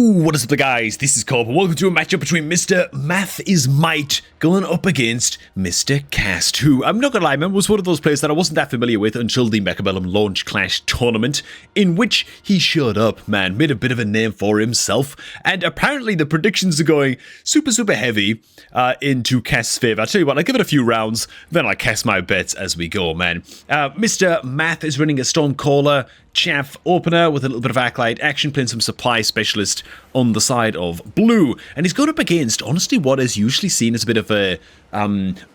What is up, guys? This is Cobb, and welcome to a matchup between Mr. Math is Might going up against Mr. Cast, who, I'm not gonna lie, man, was one of those players that I wasn't that familiar with until the Mechabellum Launch Clash tournament, in which he showed up, man, made a bit of a name for himself, and apparently the predictions are going super heavy into Cast's favour. I'll tell you what, I'll give it a few rounds, then I'll cast my bets as we go, man. Mr. Math is running a Stormcaller Chaff opener with a little bit of Acolyte action, playing some Supply Specialist on the side of blue, and he's going up against, honestly, what is usually seen as a bit of a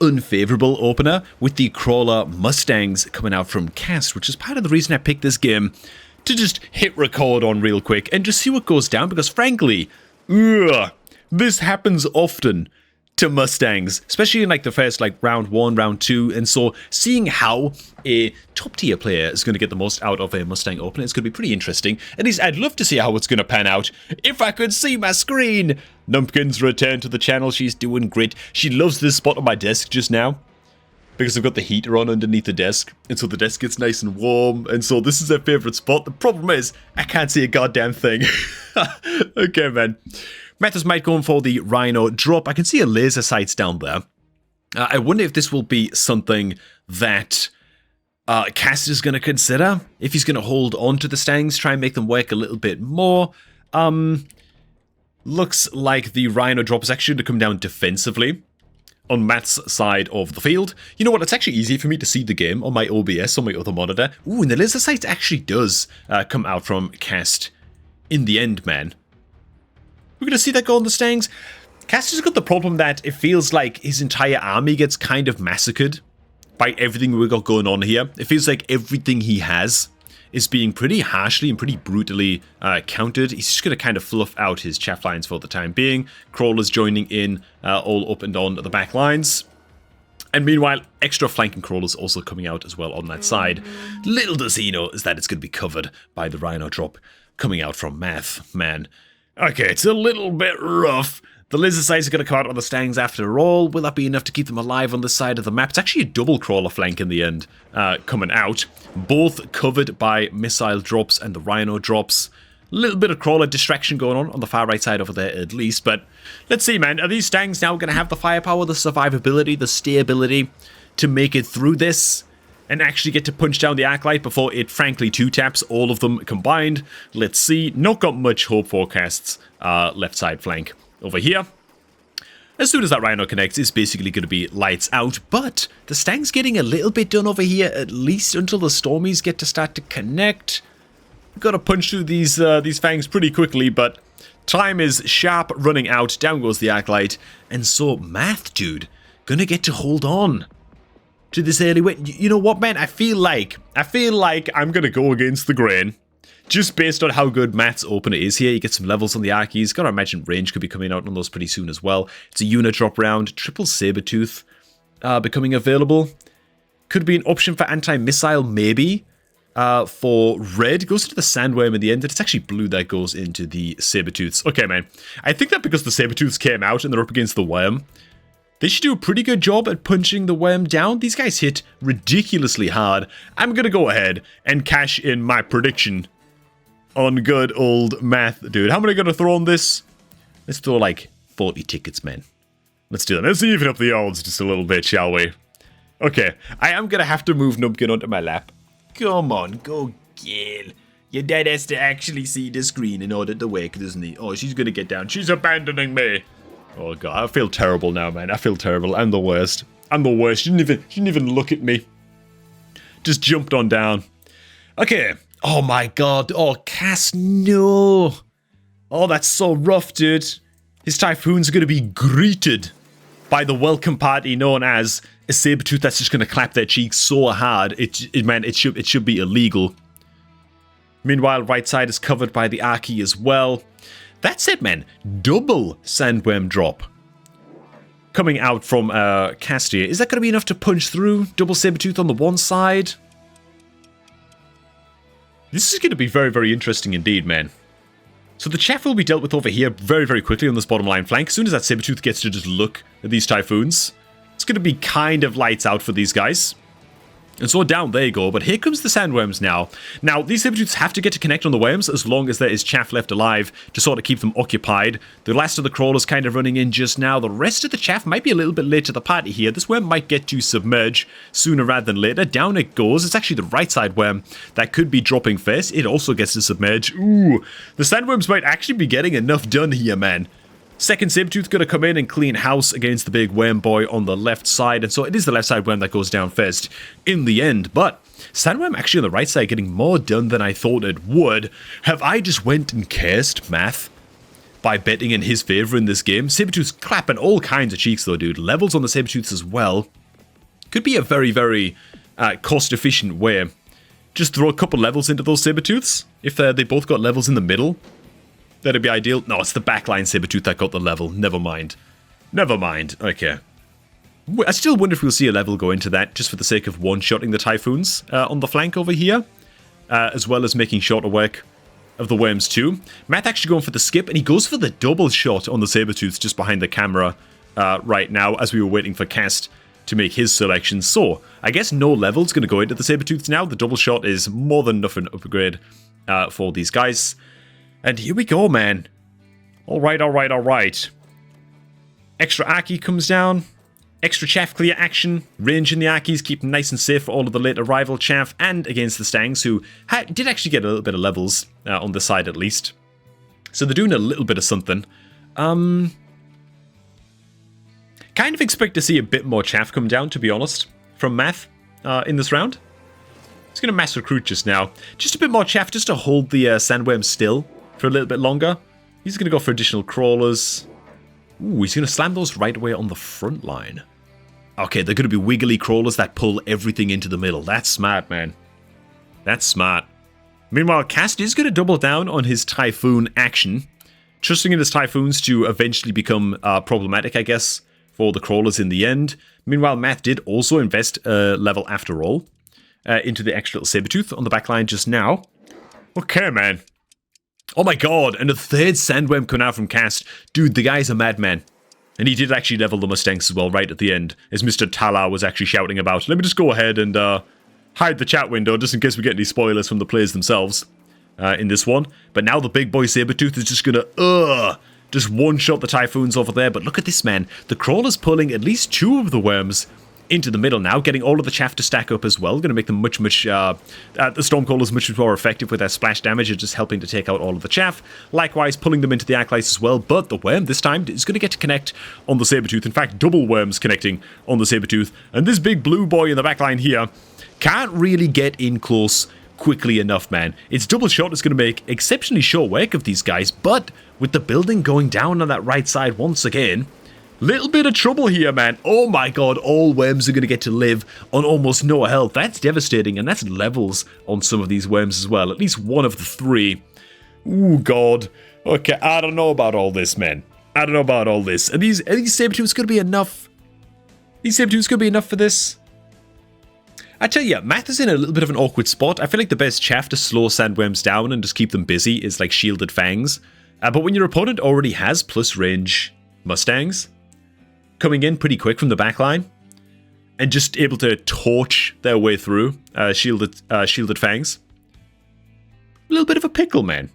unfavourable opener with the Crawler Mustangs coming out from Cast, which is part of the reason I picked this game to just hit record on real quick and just see what goes down, because frankly, this happens often to Mustangs, especially in like the first round 1, round 2, and so seeing how a top tier player is going to get the most out of a Mustang opener is going to be pretty interesting. At least I'd love to see how it's going to pan out if I could see my screen. Numpkin's returned to the channel. She's doing great. She loves this spot on my desk just now because I've got the heater on underneath the desk, and so the desk gets nice and warm, and so this is her favorite spot. The problem is I can't see a goddamn thing. Okay, man. Math might going for the Rhino drop. I can see a laser sights down there. I wonder if this will be something that Cast is going to consider. If he's going to hold on to the Stangs, try and make them work a little bit more. Looks like the Rhino drop is actually going to come down defensively on Matt's side of the field. You know what? It's actually easy for me to see the game on my OBS, on my other monitor. Ooh, and the laser sight actually does come out from Cast in the end, man. We're going to see that go on the Stangs. Cast has got the problem that it feels like his entire army gets kind of massacred by everything we've got going on here. It feels like everything he has is being pretty harshly and pretty brutally countered. He's just going to kind of fluff out his chaff lines for the time being. Crawlers joining in all up and on the back lines. And meanwhile, extra flanking crawlers also coming out as well on that side. Little does he know is that it's going to be covered by the Rhino drop coming out from Math, man. Okay, it's a little bit rough. The laser sights are going to come out on the Stangs after all. Will that be enough to keep them alive on this side of the map? It's actually a double crawler flank in the end coming out. Both covered by missile drops and the Rhino drops. A little bit of crawler distraction going on the far right side over there at least. But let's see, man. Are these Stangs now going to have the firepower, the survivability, the stayability to make it through this? And actually get to punch down the Acolyte before it frankly two-taps all of them combined. Let's see. Not got much hope for Cast's left side flank over here. As soon as that Rhino connects, it's basically going to be lights out. But the Stang's getting a little bit done over here, at least until the Stormies get to start to connect. We've got to punch through these fangs pretty quickly, but time is sharp running out. Down goes the Acolyte. And so Math, dude, gonna get to hold on to this early win. You know what, man? I feel like I'm gonna go against the grain, just based on how good Matt's opener is here. You get some levels on the Archies. Gotta imagine range could be coming out on those pretty soon as well. It's a unit drop round. Triple Sabertooth becoming available. Could be an option for anti-missile, maybe. For red, goes into the Sandworm in the end. It's actually blue that goes into the Sabertooths. Okay, man. I think that because the Sabertooths came out and they're up against the Worm, they should do a pretty good job at punching the Worm down. These guys hit ridiculously hard. I'm going to go ahead and cash in my prediction on good old Math, dude. How many going to throw on this? Let's throw like 40 tickets, man. Let's do that. Let's even up the odds just a little bit, shall we? Okay, I am going to have to move Numpkin onto my lap. Come on, go girl. Your dad has to actually see the screen in order to wake, doesn't he? Oh, she's going to get down. She's abandoning me. Oh god, I feel terrible now, man. I feel terrible. I'm the worst. I'm the worst. She didn't even look at me. Just jumped on down. Okay. Oh my god. Oh, Cass, no. Oh, that's so rough, dude. His Typhoon's going to be greeted by the welcome party known as a Sabertooth that's just going to clap their cheeks so hard, it should be illegal. Meanwhile, right side is covered by the Archie as well. That's it, man. Double Sandworm drop coming out from Castia. Is that going to be enough to punch through? Double Sabertooth on the one side. This is going to be very interesting indeed, man. So the chaff will be dealt with over here very quickly on this bottom line flank. As soon as that Sabertooth gets to just look at these Typhoons, it's going to be kind of lights out for these guys. And so down they go, but here comes the sandworms now. Now, these saber-tooths have to get to connect on the worms as long as there is chaff left alive to sort of keep them occupied. The last of the crawlers kind of running in just now. The rest of the chaff might be a little bit late to the party here. This worm might get to submerge sooner rather than later. Down it goes. It's actually the right side worm that could be dropping first. It also gets to submerge. Ooh, the sandworms might actually be getting enough done here, man. Second saber-tooth going to come in and clean house against the big worm boy on the left side. And so it is the left side worm that goes down first in the end. But sandworm actually on the right side getting more done than I thought it would. Have I just went and cursed math by betting in his favor in this game? Saber-tooth's clapping all kinds of cheeks though, dude. Levels on the saber-tooths as well. Could be a very, very cost-efficient way. Just throw a couple levels into those saber-tooths. If they both got levels in the middle, that'd be ideal. No, it's the backline saber-tooth that got the level. Never mind. Never mind. Okay. I still wonder if we'll see a level go into that, just for the sake of one-shotting the Typhoons on the flank over here, as well as making shorter work of the worms too. Matt actually going for the skip, and he goes for the double shot on the saber-tooths just behind the camera right now, as we were waiting for Cast to make his selection. So, I guess no level's going to go into the saber-tooths now. The double shot is more than enough an upgrade for these guys. And here we go, man. Alright, alright, alright. Extra Aki comes down. Extra chaff clear action. Range in the Akis, keep them nice and safe for all of the late arrival chaff. And against the Stangs, who did actually get a little bit of levels on the side at least. So they're doing a little bit of something. Kind of expect to see a bit more chaff come down, to be honest, from Math in this round. He's going to mass recruit just now. Just a bit more chaff just to hold the sandworm still for a little bit longer. He's going to go for additional crawlers. Ooh, he's going to slam those right away on the front line. Okay, they're going to be wiggly crawlers that pull everything into the middle. That's smart, man. That's smart. Meanwhile, Cast is going to double down on his Typhoon action, trusting in his Typhoons to eventually become problematic, I guess, for the crawlers in the end. Meanwhile, Matt did also invest a level after all into the extra little saber-tooth on the back line just now. Okay, man. Oh my god, and a third sandworm coming out from Cast. Dude, the guy's a madman. And he did actually level the Mustangs as well right at the end, as Mr. Tala was actually shouting about. Let me just go ahead and hide the chat window just in case we get any spoilers from the players themselves in this one. But now the big boy Sabertooth is just gonna just one-shot the Typhoons over there. But look at this, man. The Crawler's pulling at least 2 of the worms into the middle now, getting all of the chaff to stack up as well. Going to make them much, the Stormcallers much more effective with their splash damage, just helping to take out all of the chaff. Likewise, pulling them into the Acolytes as well, but the worm this time is going to get to connect on the Sabertooth. In fact, double worms connecting on the Sabertooth. And this big blue boy in the backline here can't really get in close quickly enough, man. Its double shot is going to make exceptionally short work of these guys, but with the building going down on that right side once again, little bit of trouble here, man. Oh my god, all worms are going to get to live on almost no health. That's devastating, and that's levels on some of these worms as well. At least one of the 3. Ooh, god. Okay, I don't know about all this, man. I don't know about all this. Are these Sabertooths going to be enough? These Sabertooths going to be enough for this? I tell you, Math is in a little bit of an awkward spot. I feel like the best chaff to slow sandworms down and just keep them busy is like shielded fangs. But when your opponent already has plus range Mustangs coming in pretty quick from the backline and just able to torch their way through shielded fangs, a little bit of a pickle, man.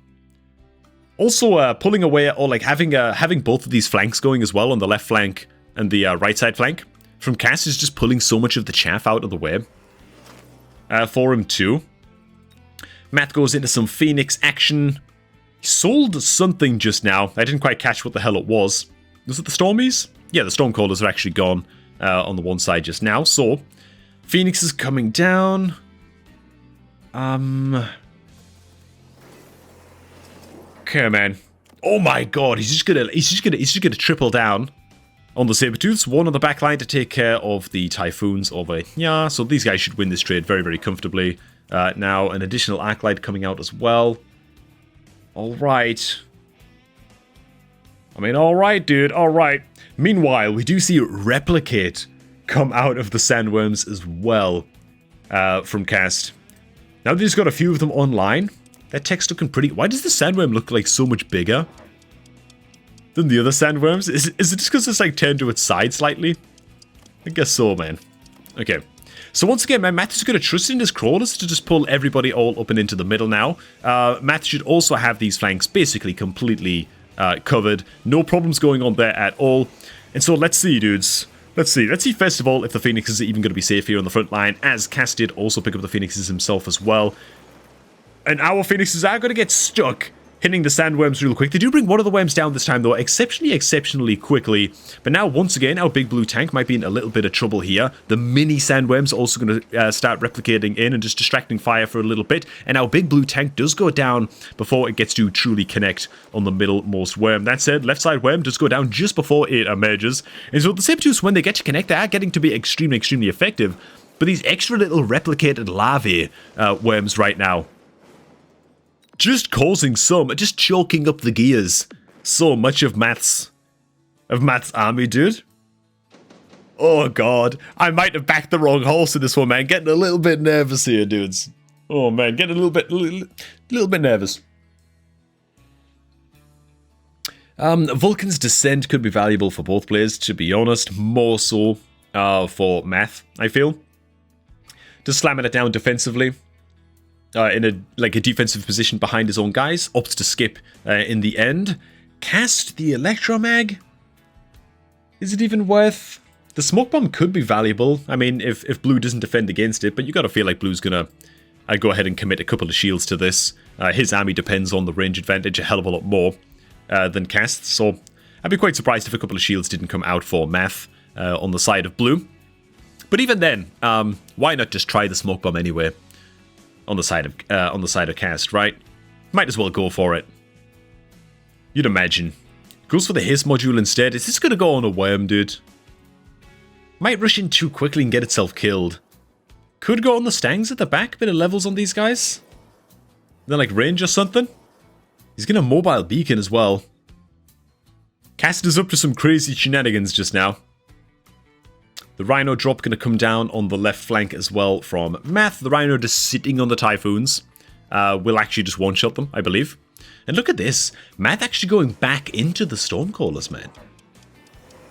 Also, pulling away, or like having both of these flanks going as well on the left flank and the right side flank from Cass is just pulling so much of the chaff out of the way for him too. Matt goes into some Phoenix action. He sold something just now. I didn't quite catch what the hell it was. Was it the Stormies? Yeah, the Stormcallers are actually gone on the one side just now. So, Phoenix is coming down. Okay, man. Oh my god, he's just gonna triple down on the Sabertooths. One on the back line to take care of the Typhoons over here. So these guys should win this trade very, very comfortably. Now, an additional Acolyte coming out as well. Alright. I mean, alright, dude, alright. Meanwhile, we do see Replicate come out of the Sandworms as well from Cast. Now they've just got a few of them online. That text looking pretty... Why does the Sandworm look like so much bigger than the other Sandworms? Is it just because it's like turned to its side slightly? I guess so, man. Okay. So once again, man, Matt is going to trust in his crawlers to just pull everybody all up and into the middle now. Matt should also have these flanks basically completely covered. No problems going on there at all. And so let's see, dudes. Let's see first of all if the Phoenixes are even going to be safe here on the front line, as Cass did also pick up the Phoenixes himself as well. And our Phoenixes are going to get stuck hitting the Sandworms real quick. They do bring one of the worms down this time, though, exceptionally quickly. But now, once again, our big blue tank might be in a little bit of trouble here. The mini Sandworms are also going to start replicating in and just distracting fire for a little bit. And our big blue tank does go down before it gets to truly connect on the middlemost worm. That said, left side worm does go down just before it emerges. And so the Sabertooths, when they get to connect, they are getting to be extremely effective. But these extra little replicated larvae worms right now, just causing just choking up the gears so much of Matt's army, dude. Oh god, I might have backed the wrong horse in this one, man. Getting a little bit nervous here, dudes. Oh man, getting a little bit nervous. Vulcan's Descent could be valuable for both players, to be honest. More so for Math, I feel. Just slamming it down defensively. In a defensive position behind his own guys, opts to skip in the end. Cast the Electromag? Is it even worth? The Smoke Bomb could be valuable. I mean, if Blue doesn't defend against it, but you gotta feel like Blue's gonna go ahead and commit a couple of shields to this. His army depends on the range advantage a hell of a lot more than Cast's, so I'd be quite surprised if a couple of shields didn't come out for Math on the side of Blue. But even then, why not just try the Smoke Bomb anyway? On the side of Cast, right? Might as well go for it. You'd imagine. Goes for the haste module instead. Is this gonna go on a worm, dude? Might rush in too quickly and get itself killed. Could go on the Stangs at the back. Bit of levels on these guys. Then like range or something. He's gonna mobile beacon as well. Cast is up to some crazy shenanigans just now. The Rhino drop going to come down on the left flank as well from Math. The Rhino just sitting on the Typhoons. Will actually just one-shot them, I believe. And look at this. Math actually going back into the Stormcallers, man.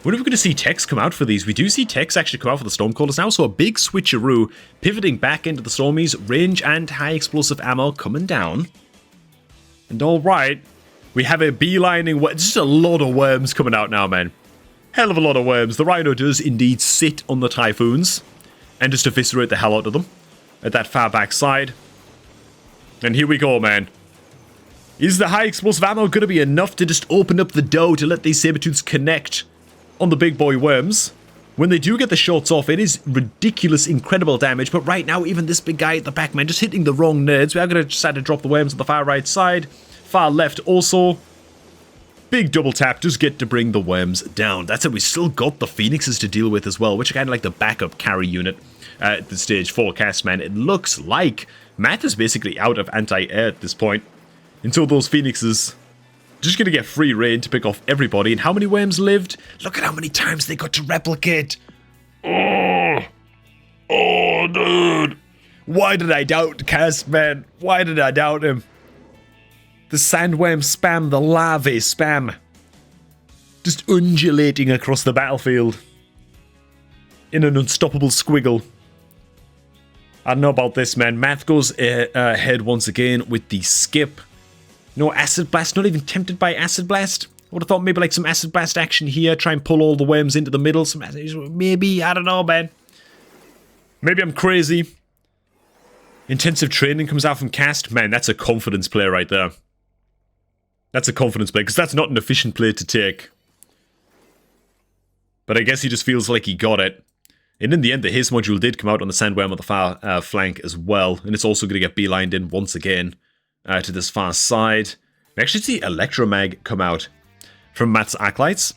When are we going to see techs come out for these? We do see techs actually come out for the Stormcallers now, so a big switcheroo. Pivoting back into the Stormies. Range and high explosive ammo coming down. And alright, we have a beelining. Just a lot of worms coming out now, man. Hell of a lot of worms. The Rhino does indeed sit on the Typhoons and just eviscerate the hell out of them at that far back side. And here we go, man. Is the high explosive ammo going to be enough to just open up the door to let these Sabertooths connect on the big boy worms? When they do get the shots off, it is ridiculous, incredible damage. But right now, even this big guy at the back, man, just hitting the wrong nerds. We are going to decide to drop the worms on the far right side. Far left also. Big double tap does get to bring the worms down. That's it. We still got the Phoenixes to deal with as well, which are kind of like the backup carry unit at the stage 4 cast, man. It looks like Matt is basically out of anti-air at this point. Until those Phoenixes just going to get free reign to pick off everybody. And how many worms lived? Look at how many times they got to replicate. Oh, dude. Why did I doubt Cast, man? Why did I doubt him? The Sandworm spam, the larvae spam. Just undulating across the battlefield. In an unstoppable squiggle. I don't know about this, man. Math goes ahead once again with the skip. No Acid Blast, not even tempted by Acid Blast. I would have thought maybe like some Acid Blast action here. Try and pull all the worms into the middle. Maybe, I don't know, man. Maybe I'm crazy. Intensive training comes out from Cast. Man, that's a confidence play right there. That's a confidence play, because that's not an efficient play to take. But I guess he just feels like he got it. And in the end, the haste module did come out on the Sandworm on the far flank as well. And it's also going to get beelined in once again to this far side. We actually see Electromag come out from Matt's Acolytes.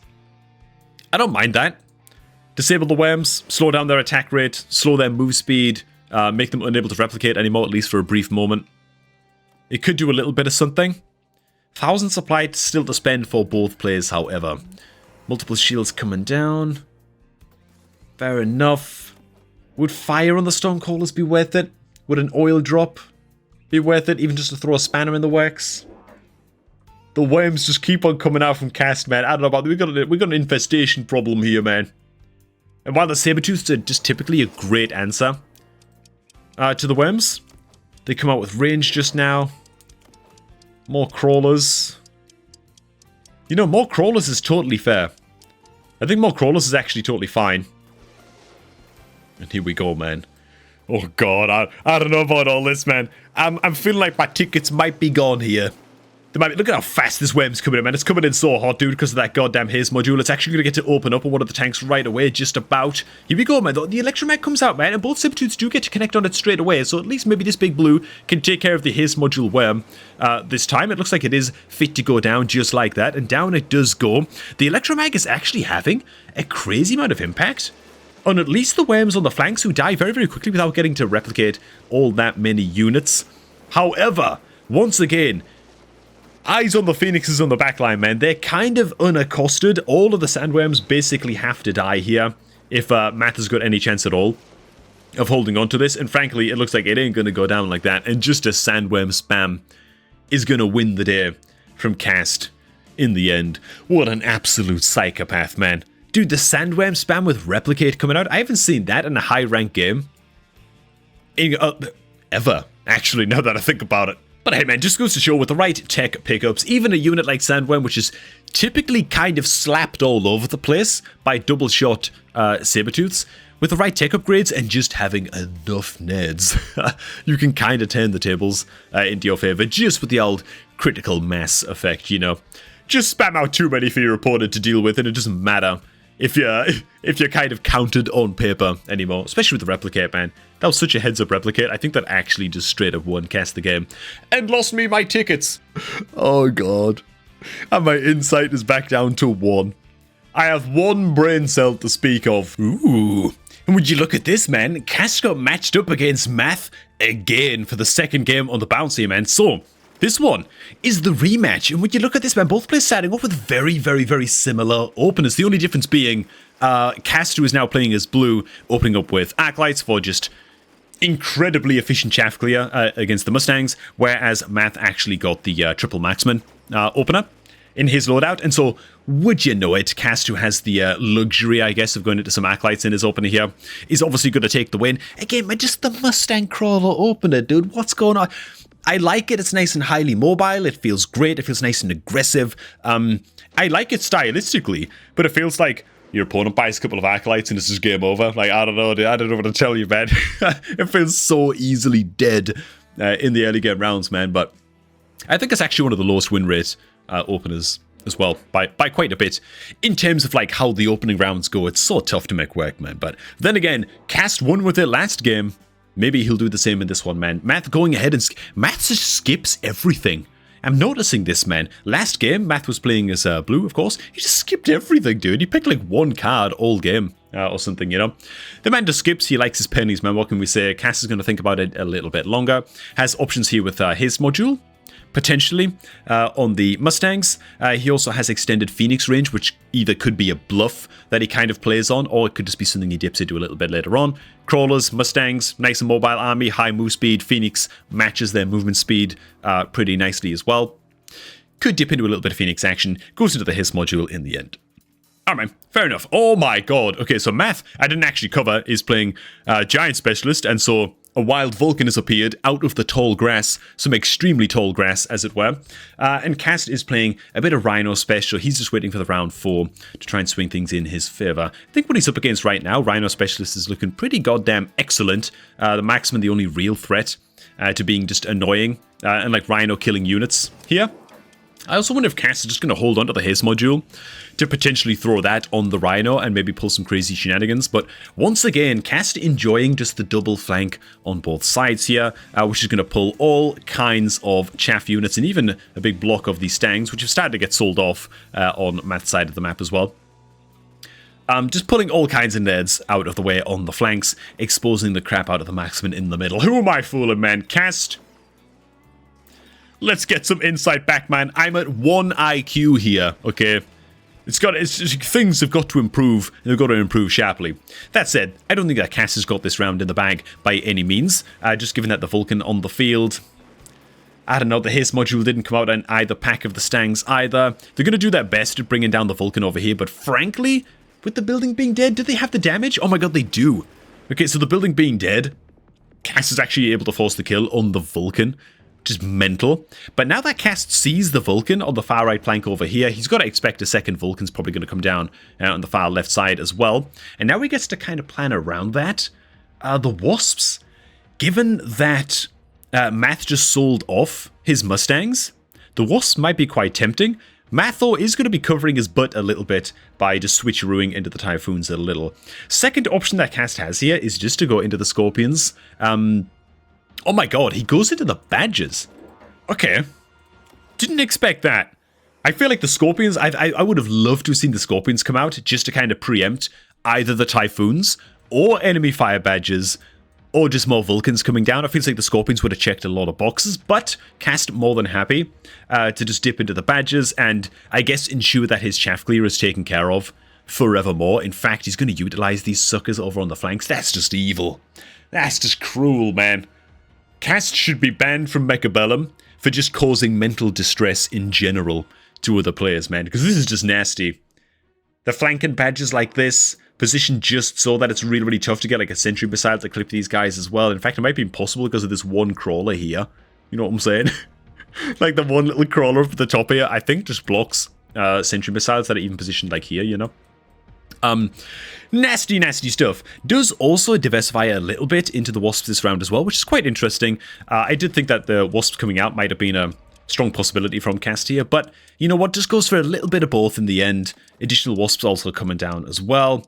I don't mind that. Disable the worms, slow down their attack rate, slow their move speed, make them unable to replicate anymore, at least for a brief moment. It could do a little bit of something. 1,000 supply still to spend for both players, however. Multiple shields coming down. Fair enough. Would fire on the Stormcallers be worth it? Would an oil drop be worth it, even just to throw a spanner in the works? The worms just keep on coming out from Cast, man. I don't know about that. We got an infestation problem here, man. And while the Sabertooths are just typically a great answer to the worms, they come out with range just now. More crawlers. You know, more crawlers is totally fair. I think more crawlers is actually totally fine. And here we go, man. Oh god, I don't know about all this, man. I'm feeling like my tickets might be gone here. They might be, look at how fast this worm's coming in, man. It's coming in so hot, dude, because of that goddamn haze module. It's actually going to get to open up on one of the tanks right away, just about. Here we go, man. The electromag comes out, man, and both Sabertooths do get to connect on it straight away, so at least maybe this big blue can take care of the haze module worm this time. It looks like it is fit to go down just like that, and down it does go. The electromag is actually having a crazy amount of impact on at least the worms on the flanks, who die very, very quickly without getting to replicate all that many units. However, once again, eyes on the phoenixes on the backline, man. They're kind of unaccosted. All of the sandworms basically have to die here if Matt has got any chance at all of holding on to this. And frankly, it looks like it ain't going to go down like that. And just a sandworm spam is going to win the day from Cast in the end. What an absolute psychopath, man. Dude, the sandworm spam with Replicate coming out, I haven't seen that in a high-ranked game ever, actually, now that I think about it. But hey, man, just goes to show with the right tech pickups, even a unit like Sandworm, which is typically kind of slapped all over the place by double-shot Sabertooths, with the right tech upgrades and just having enough neds, you can kind of turn the tables into your favor just with the old critical mass effect, you know. Just spam out too many for your opponent to deal with, and it doesn't matter if you're kind of counted on paper anymore, especially with the Replicate, man. That was such a heads-up Replicate. I think that actually just straight up one-cast the game and lost me my tickets. Oh, God. And my insight is back down to 1. I have 1 brain cell to speak of. Ooh. And would you look at this, man? Cast got matched up against Math again for the second game on the bouncy, man. So, this one is the rematch. And when you look at this, man, both players starting off with very, very, very similar openers. The only difference being Cast, who is now playing as blue, opening up with Arclights for just incredibly efficient chaff clear against the Mustangs, whereas Math actually got the triple marksman opener in his loadout. And so, would you know it, Cast, who has the luxury, I guess, of going into some Arclights in his opener here, is obviously going to take the win. Again, man, just the Mustang crawler opener, dude. What's going on? I like it. It's nice and highly mobile. It feels great. It feels nice and aggressive. I like it stylistically, but it feels like your opponent buys a couple of Acolytes and it's just game over. Like, I don't know, dude. I don't know what to tell you, man. It feels so easily dead in the early game rounds, man. But I think it's actually one of the lowest win rate openers as well, by quite a bit. In terms of like how the opening rounds go, it's so tough to make work, man. But then again, Cast won with it last game. Maybe he'll do the same in this one, man. Math going ahead and... Math just skips everything. I'm noticing this, man. Last game, Math was playing as blue, of course. He just skipped everything, dude. He picked like 1 card all game or something, you know. The man just skips. He likes his pennies, man. What can we say? Cass is going to think about it a little bit longer. Has options here with his module, potentially, on the Mustangs. He also has extended Phoenix range, which either could be a bluff that he kind of plays on, or it could just be something he dips into a little bit later on. Crawlers, Mustangs, nice and mobile army, high move speed. Phoenix matches their movement speed pretty nicely as well. Could dip into a little bit of Phoenix action. Goes into the his module in the end. Alright, man, fair enough. Oh my god. Okay, so Math, I didn't actually cover, is playing Giant Specialist, and so a wild Vulcan has appeared out of the tall grass, some extremely tall grass, as it were. And Cast is playing a bit of Rhino Special. He's just waiting for the round 4 to try and swing things in his favor. I think what he's up against right now, Rhino Specialist is looking pretty goddamn excellent. The Marksman, the only real threat to being just annoying, and like Rhino killing units here. I also wonder if Cast is just going to hold on to the Haze module to potentially throw that on the Rhino and maybe pull some crazy shenanigans. But once again, Cast enjoying just the double flank on both sides here, which is going to pull all kinds of chaff units and even a big block of these Stangs, which have started to get sold off on Matt's side of the map as well. Just pulling all kinds of nerds out of the way on the flanks, exposing the crap out of the Marksman in the middle. Who am I fooling, man? Cast... Let's get some insight back, man. I'm at 1 IQ here, okay? Things have got to improve, and they've got to improve sharply. That said, I don't think that Cass has got this round in the bag by any means. Just given that the Vulcan on the field... I don't know, the Haste module didn't come out in either pack of the Stangs either. They're going to do their best at bringing down the Vulcan over here, but frankly, with the building being dead? Do they have the damage? Oh my god, they do. Okay, so the building being dead, Cast is actually able to force the kill on the Vulcan, which is mental. But now that Cast sees the Vulcan on the far right flank over here, he's got to expect a second Vulcan's probably going to come down on the far left side as well. And now he gets to kind of plan around that. The Wasps, given that Math just sold off his Mustangs, the Wasps might be quite tempting. Math, though, is going to be covering his butt a little bit by just switcherooing into the Typhoons a little. Second option that Cast has here is just to go into the Scorpions. Oh my god, he goes into the Badgers. Okay. Didn't expect that. I feel like the Scorpions, I would have loved to have seen the Scorpions come out just to kind of preempt either the Typhoons or enemy Fire Badgers, or just more Vulcans coming down. It feels like the Scorpions would have checked a lot of boxes, but Cast more than happy to just dip into the Badgers and I guess ensure that his chaff clear is taken care of forevermore. In fact, he's going to utilize these suckers over on the flanks. That's just evil. That's just cruel, man. Cast should be banned from Mechabellum for just causing mental distress in general to other players, man, because this is just nasty. The flanking Badgers like this, positioned just so that it's really, really tough to get like a sentry missile to clip these guys as well. In fact, it might be impossible because of this one crawler here. You know what I'm saying? Like the one little crawler up at the top here, I think just blocks sentry missiles that are even positioned like here, you know? Nasty, nasty stuff. Does also diversify a little bit into the Wasps this round as well, which is quite interesting. I did think that the Wasps coming out might have been a strong possibility from Cast here, but you know what? Just goes for a little bit of both in the end. Additional Wasps also coming down as well.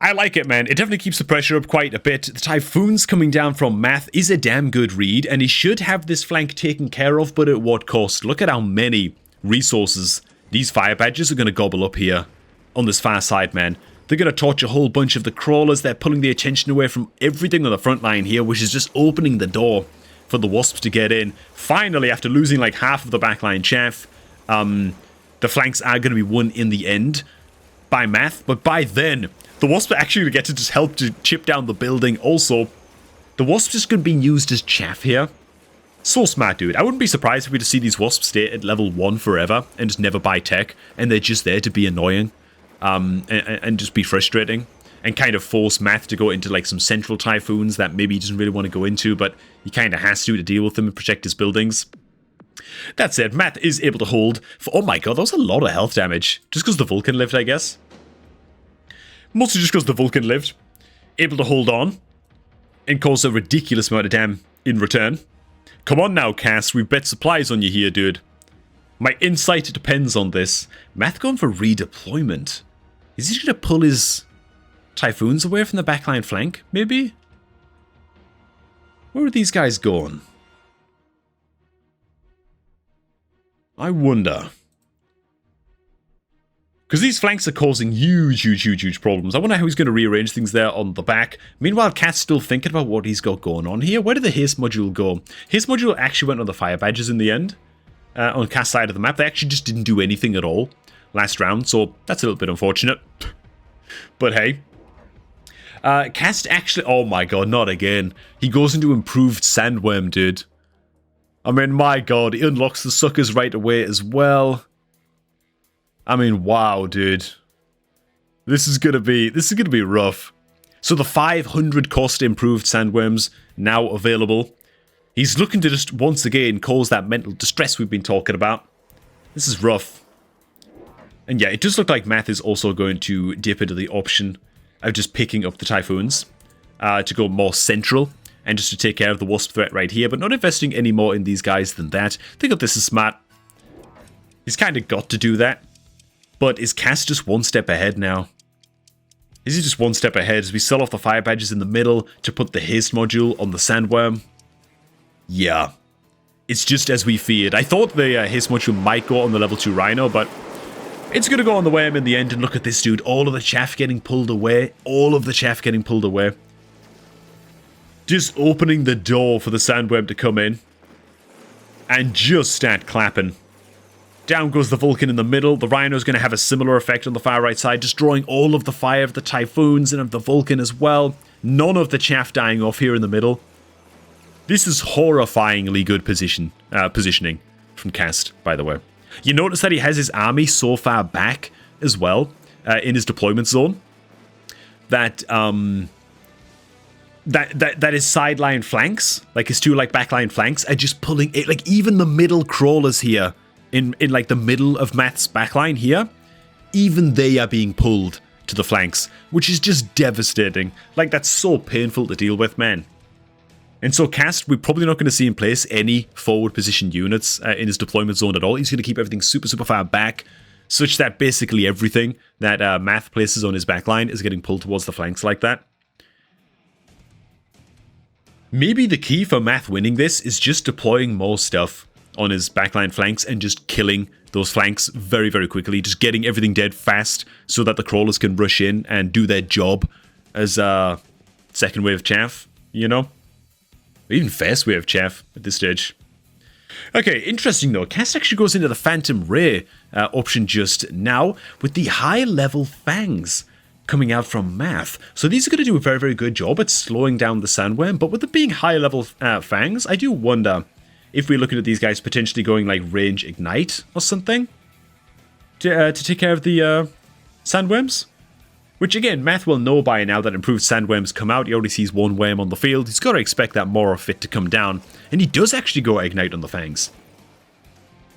I like it, man. It definitely keeps the pressure up quite a bit. The Typhoons coming down from Math is a damn good read, and he should have this flank taken care of, but at what cost? Look at how many resources these Fire Badgers are going to gobble up here on this far side, man. They're going to torch a whole bunch of the crawlers. They're pulling the attention away from everything on the front line here, which is just opening the door for the Wasps to get in. Finally, after losing like half of the backline chaff, the flanks are going to be won in the end by Math, but by then, the Wasps are actually get to just help to chip down the building. Also, the Wasps just going to be used as chaff here. So smart, dude. I wouldn't be surprised if we to see these Wasps stay at level 1 forever and just never buy tech, and they're just there to be annoying and just be frustrating and kind of force Math to go into like some central Typhoons that maybe he doesn't really want to go into, but he kind of has to deal with them and protect his buildings. That said, Math is able to hold for, oh my god, that was a lot of health damage. Just because the Vulcan lived, I guess. Mostly just because the Vulcan lived. Able to hold on and cause a ridiculous amount of damage in return. Come on now, Cass, we've bet supplies on you here, dude. My insight depends on this. Math going for redeployment. Is he going to pull his Typhoons away from the backline flank, maybe? Where are these guys going? I wonder. Because these flanks are causing huge problems. I wonder how he's going to rearrange things there on the back. Meanwhile, Cat's still thinking about what he's got going on here. Where did the haste module go? Haste module actually went on the Fire Badgers in the end. On Cat's side of the map. They actually just didn't do anything at all last round. So that's a little bit unfortunate. But hey. Cast actually... Oh my god, not again. He goes into improved Sandworm, dude. I mean, my god. He unlocks the suckers right away as well. I mean, wow, dude. This is gonna be rough. So the 500 cost improved Sandworms now available. He's looking to just once again cause that mental distress we've been talking about. This is rough. And yeah, it does look like Math is also going to dip into the option of just picking up the Typhoons to go more central and just to take care of the Wasp threat right here, but not investing any more in these guys than that. I think that this is smart. He's kind of got to do that. But is Cass just one step ahead now? Is he just one step ahead as we sell off the Fire Badges in the middle to put the haste module on the Sandworm? Yeah. It's just as we feared. I thought the haste module might go on the level 2 Rhino, but it's going to go on the worm in the end. And look at this, dude. All of the chaff getting pulled away. All of the chaff getting pulled away. Just opening the door for the Sandworm to come in. And just start clapping. Down goes the Vulcan in the middle. The Rhino is going to have a similar effect on the far right side, destroying all of the fire of the Typhoons and of the Vulcan as well. None of the chaff dying off here in the middle. This is horrifyingly good positioning from Cast, by the way. You notice that he has his army so far back as well. in his deployment zone. That his sideline flanks, like his two like backline flanks, are just pulling it. Like even the middle crawlers here, in like the middle of Matt's backline here, even they are being pulled to the flanks, which is just devastating. Like that's so painful to deal with, man. And so Cast, we're probably not going to see him place any forward position units in his deployment zone at all. He's going to keep everything super, super far back, such that basically everything that Math places on his backline is getting pulled towards the flanks like that. Maybe the key for Math winning this is just deploying more stuff on his backline flanks and just killing those flanks very, very quickly. Just getting everything dead fast so that the crawlers can rush in and do their job as second wave chaff, you know? Even first wave chaff at this stage. Okay, interesting though. Cast actually goes into the Phantom Ray option just now with the high level fangs coming out from Math. So these are going to do a very, very good job at slowing down the Sandworm, but with it being high level fangs, I do wonder if we're looking at these guys potentially going like range ignite or something to take care of the Sandworms. Which again, Math will know by now that improved Sandworms come out. He already sees one worm on the field. He's got to expect that more of it to come down. And he does actually go ignite on the fangs.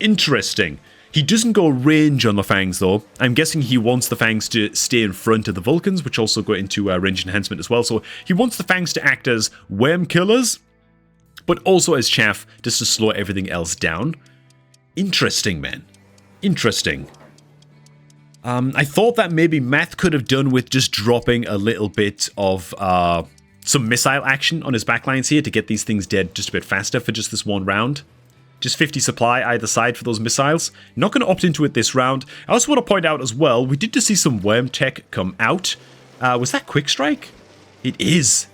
Interesting. He doesn't go range on the fangs though. I'm guessing he wants the fangs to stay in front of the Vulcans, which also go into range enhancement as well. So he wants the fangs to act as worm killers, but also as chaff, just to slow everything else down. Interesting, man. Interesting. I thought that maybe Math could have done with just dropping a little bit of some missile action on his backlines here to get these things dead just a bit faster for just this one round. Just 50 supply either side for those missiles. Not going to opt into it this round. I also want to point out as well, we did just see some worm tech come out. Was that Quick Strike? It is.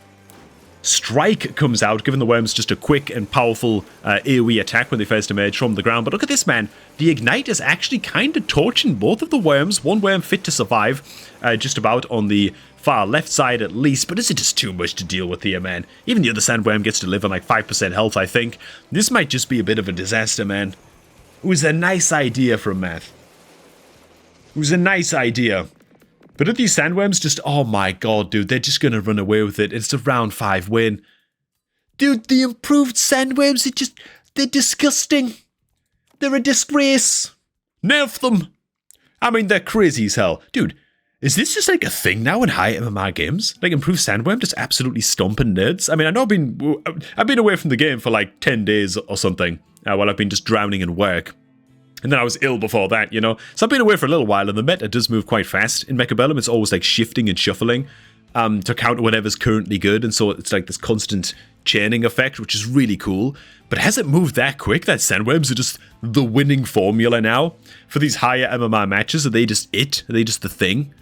Strike comes out, giving the worms just a quick and powerful AoE attack when they first emerge from the ground. But look at this, man. The Ignite is actually kind of torching both of the worms. One worm fit to survive, just about on the far left side at least. But is it just too much to deal with here, man? Even the other Sandworm gets to live on like 5% health, I think. This might just be a bit of a disaster, man. It was a nice idea from Math. It was a nice idea. But are these Sandworms just, oh my god, dude, they're just going to run away with it. It's a round 5 win. Dude, the improved Sandworms are just, they're disgusting. They're a disgrace. Nerf them. I mean, they're crazy as hell. Dude, is this just like a thing now in high MMR games? Like improved Sandworm just absolutely stomping nerds? I mean, I know I've been away from the game for like 10 days or something while I've been just drowning in work. And then I was ill before that, you know? So I've been away for a little while, and the meta does move quite fast. In Mechabellum, it's always like shifting and shuffling to counter whatever's currently good, and so it's like this constant chaining effect, which is really cool. But has it moved that quick that Sandworms are just the winning formula now? For these higher MMR matches, are they just it? Are they just the thing?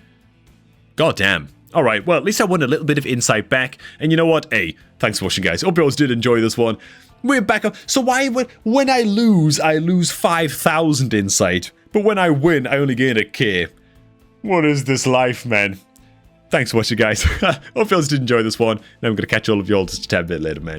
God damn. Alright, well, at least I won a little bit of insight back. And you know what? Hey, thanks for watching, guys. Hope you all did enjoy this one. We're back up. So why, when I lose 5,000 insight. But when I win, I only gain a K. What is this life, man? Thanks for watching, guys. Hope you all did enjoy this one. And I'm going to catch all of you all just a tad bit later, man.